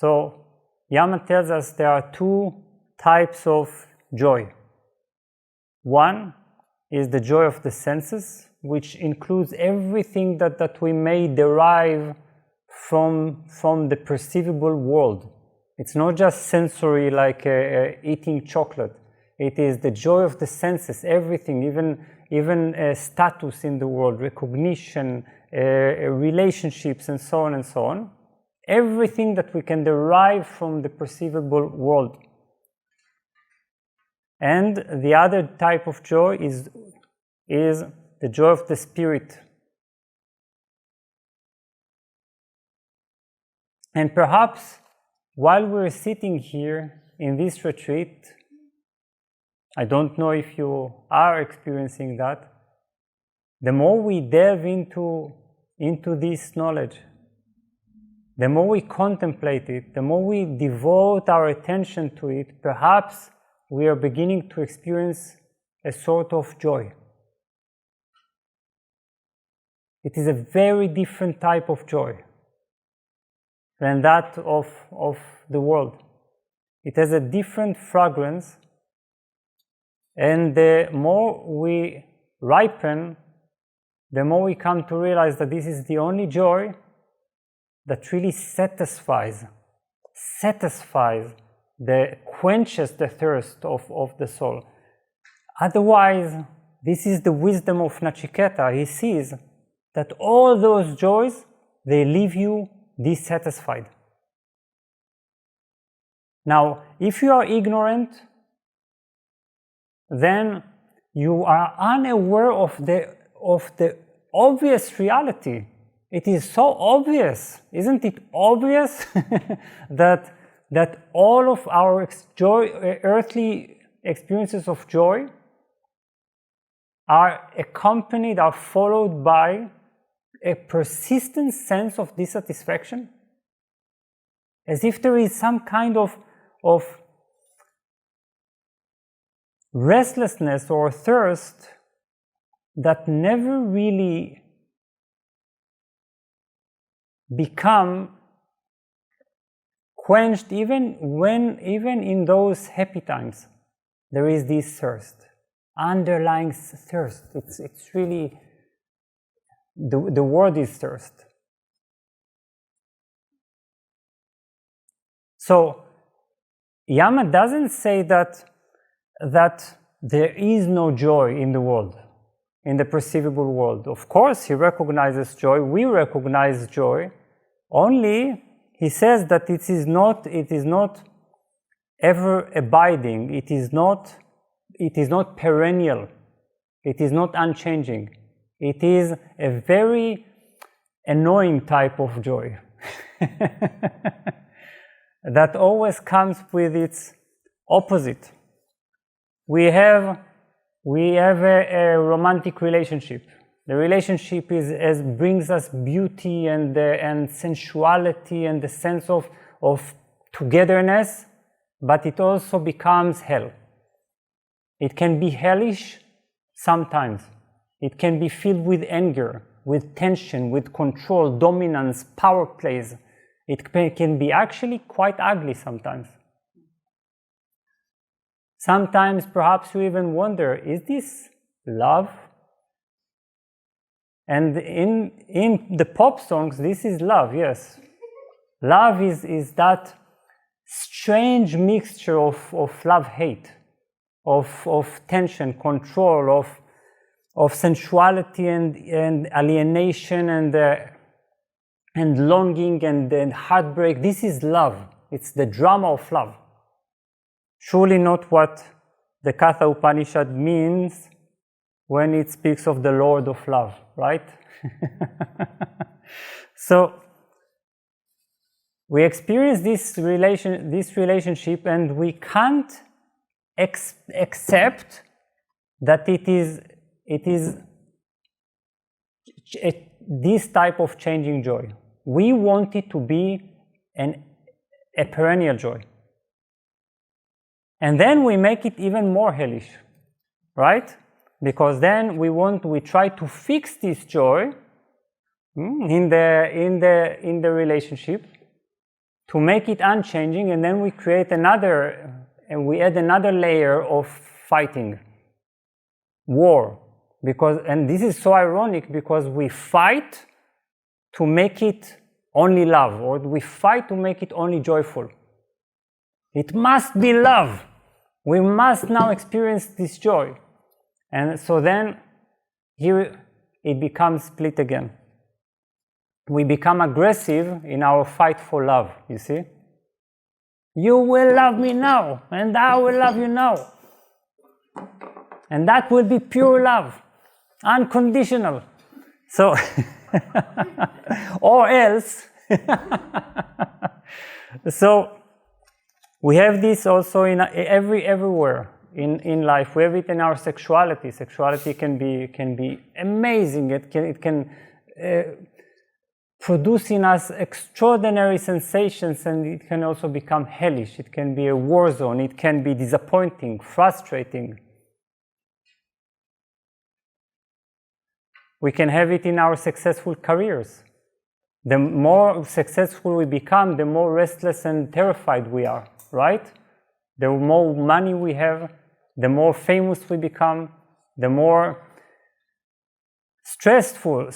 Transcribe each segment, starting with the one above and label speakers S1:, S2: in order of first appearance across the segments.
S1: So Yama tells us there are two types of joy. One is the joy of the senses, which includes everything that we may derive from the perceivable world. It's not just sensory like eating chocolate. It is the joy of the senses, everything, even status in the world, recognition, relationships, and so on and so on. Everything that we can derive from the perceivable world. And the other type of joy is the joy of the spirit. And perhaps while we're sitting here in this retreat, I don't know if you are experiencing that, the more we delve into this knowledge, the more we contemplate it, the more we devote our attention to it, perhaps we are beginning to experience a sort of joy. It is a very different type of joy than that of the world. It has a different fragrance, and the more we ripen, the more we come to realize that this is the only joy that really satisfies, quenches the thirst of the soul. Otherwise, this is the wisdom of Nachiketa. He sees that all those joys, they leave you dissatisfied. Now, if you are ignorant, then you are unaware of the obvious reality. It is so obvious, isn't it obvious that all of our earthly experiences of joy are accompanied, are followed by a persistent sense of dissatisfaction? As if there is some kind of restlessness or thirst that never really become quenched, even in those happy times. There is this thirst, underlying thirst. It's really, the word is thirst. So Yama doesn't say that there is no joy in the world, in the perceivable world. Of course, he recognizes joy. We recognize joy. Only he says that it is not ever abiding. It is not perennial. It is not unchanging. It is a very annoying type of joy that always comes with its opposite. We have a romantic relationship. The relationship brings us beauty and sensuality and the sense of togetherness, but it also becomes hell. It can be hellish sometimes. It can be filled with anger, with tension, with control, dominance, power plays. It can be actually quite ugly sometimes. Sometimes perhaps you even wonder, is this love? And in the pop songs, this is love, yes. Love is that strange mixture of love-hate, of tension, control, of sensuality and alienation and longing and heartbreak. This is love. It's the drama of love. Surely not what the Katha Upanishad means when it speaks of the Lord of Love, right? So we experience this relationship, and we can't accept that it is this type of changing joy. We want it to be a perennial joy. And then we make it even more hellish, right? Because then we try to fix this joy in the relationship, to make it unchanging, and then we create another, and we add another layer of fighting, war. And this is so ironic, because we fight to make it only love, or we fight to make it only joyful. It must be love. We must now experience this joy. And so then here it becomes split again. We become aggressive in our fight for love, you see? You will love me now, and I will love you now. And that will be pure love, unconditional. So, or else, so we have this also in everywhere in life. We have it in our sexuality. Sexuality can be amazing. It can produce in us extraordinary sensations, and it can also become hellish. It can be a war zone. It can be disappointing, frustrating. We can have it in our successful careers. The more successful we become, the more restless and terrified we are, right? The more money we have, the more famous we become, the more stressful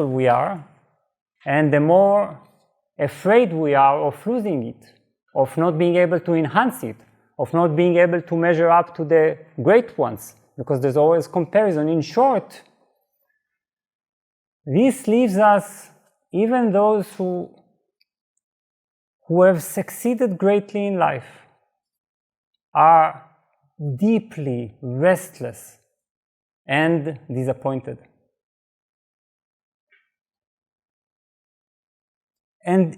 S1: we are, and the more afraid we are of losing it, of not being able to enhance it, of not being able to measure up to the great ones, because there's always comparison. In short, this leaves us, even those who have succeeded greatly in life, are deeply restless and disappointed.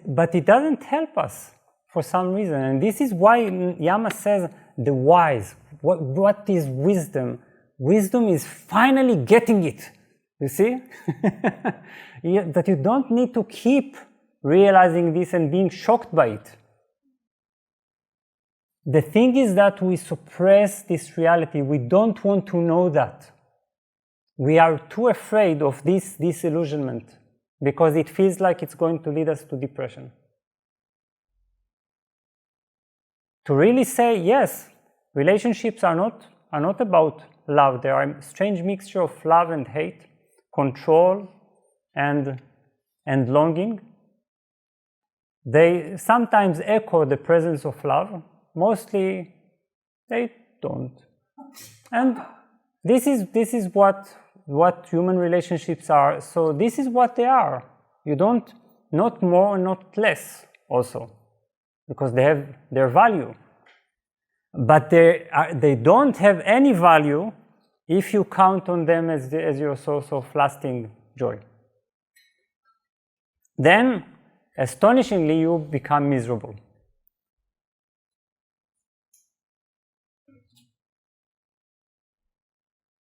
S1: But it doesn't help us for some reason. And this is why Yama says the wise. What is wisdom? Wisdom is finally getting it. You see? That you don't need to keep realizing this and being shocked by it. The thing is that we suppress this reality. We don't want to know that. We are too afraid of this disillusionment, because it feels like it's going to lead us to depression. To really say, yes, relationships are not about love. They are a strange mixture of love and hate, control and longing. They sometimes echo the presence of love. Mostly they don't. And this is what human relationships are. So this is what they are. You don't, not more, not less also, because they have their value. But they don't have any value if you count on them as your source of lasting joy. Then, astonishingly, you become miserable.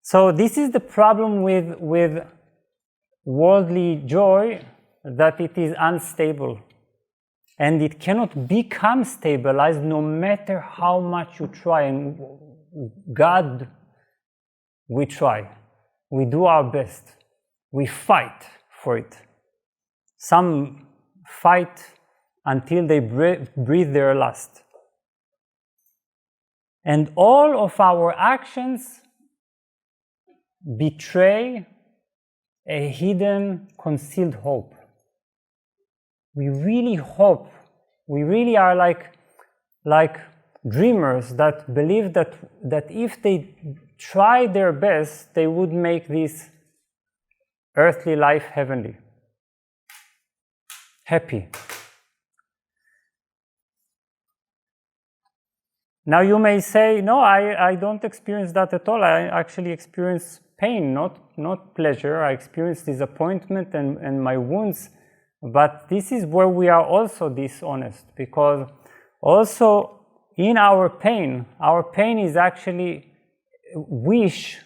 S1: So this is the problem with worldly joy, that it is unstable. And it cannot become stabilized no matter how much you try. And God, we try. We do our best. We fight for it. Some fight until they breathe their last. And all of our actions betray a hidden, concealed hope. We really hope. We really are like dreamers that believe that if they try their best, they would make this earthly life heavenly, happy. Now you may say, no, I don't experience that at all. I actually experience pain, not pleasure. I experience disappointment and my wounds. But this is where we are also dishonest, because also in our pain is actually wish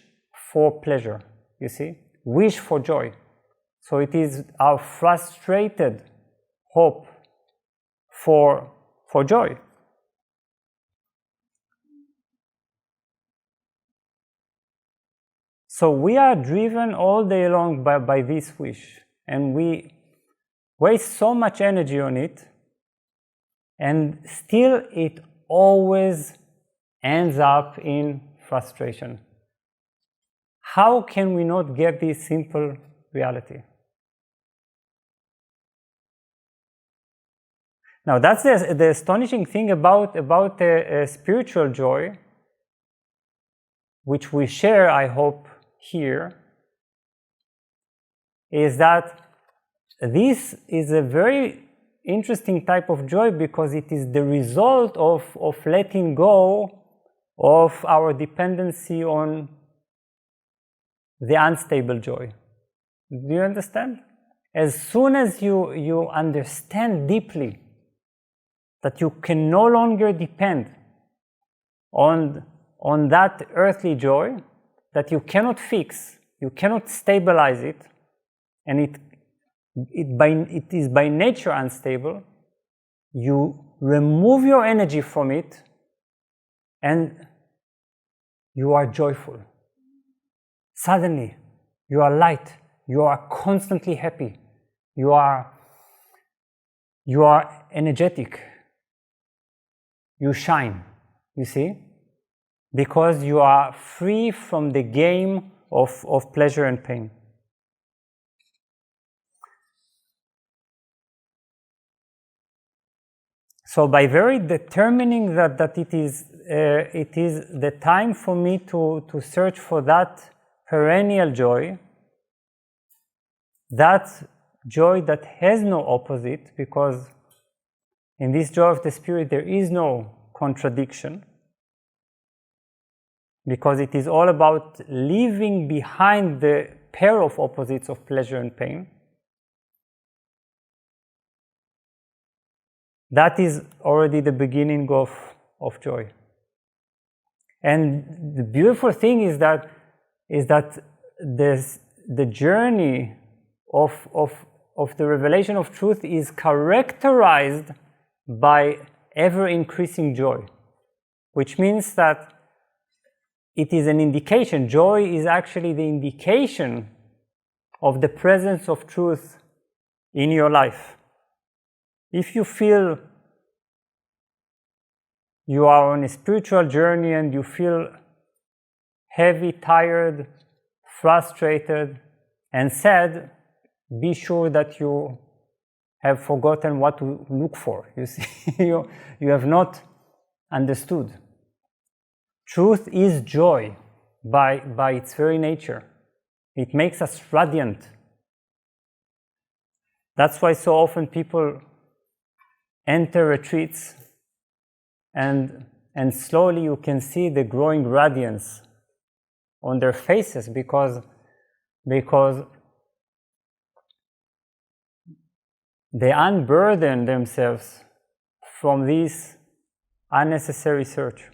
S1: for pleasure, you see, wish for joy. So it is our frustrated hope for joy. So we are driven all day long by this wish, and we waste so much energy on it and still it always ends up in frustration. How can we not get this simple reality? Now that's the astonishing thing about spiritual joy, which we share, I hope, here, is that this is a very interesting type of joy because it is the result of letting go of our dependency on the unstable joy. Do you understand? As soon as you understand deeply that you can no longer depend on that earthly joy, that you cannot fix, you cannot stabilize it, and it is by nature unstable, you remove your energy from it and you are joyful. Suddenly, you are light, you are constantly happy, you are energetic, you shine, you see? Because you are free from the game of pleasure and pain. So by very determining that it is the time for me to search for that perennial joy, that joy that has no opposite, because in this joy of the spirit there is no contradiction, because it is all about leaving behind the pair of opposites of pleasure and pain. That is already the beginning of joy. And the beautiful thing is that the journey of the revelation of truth is characterized by ever-increasing joy, which means that it is an indication. Joy is actually the indication of the presence of truth in your life. If you feel you are on a spiritual journey and you feel heavy, tired, frustrated, and sad, be sure that you have forgotten what to look for. You see, you have not understood. Truth is joy by its very nature. It makes us radiant. That's why so often people enter retreats and slowly you can see the growing radiance on their faces because they unburden themselves from this unnecessary search.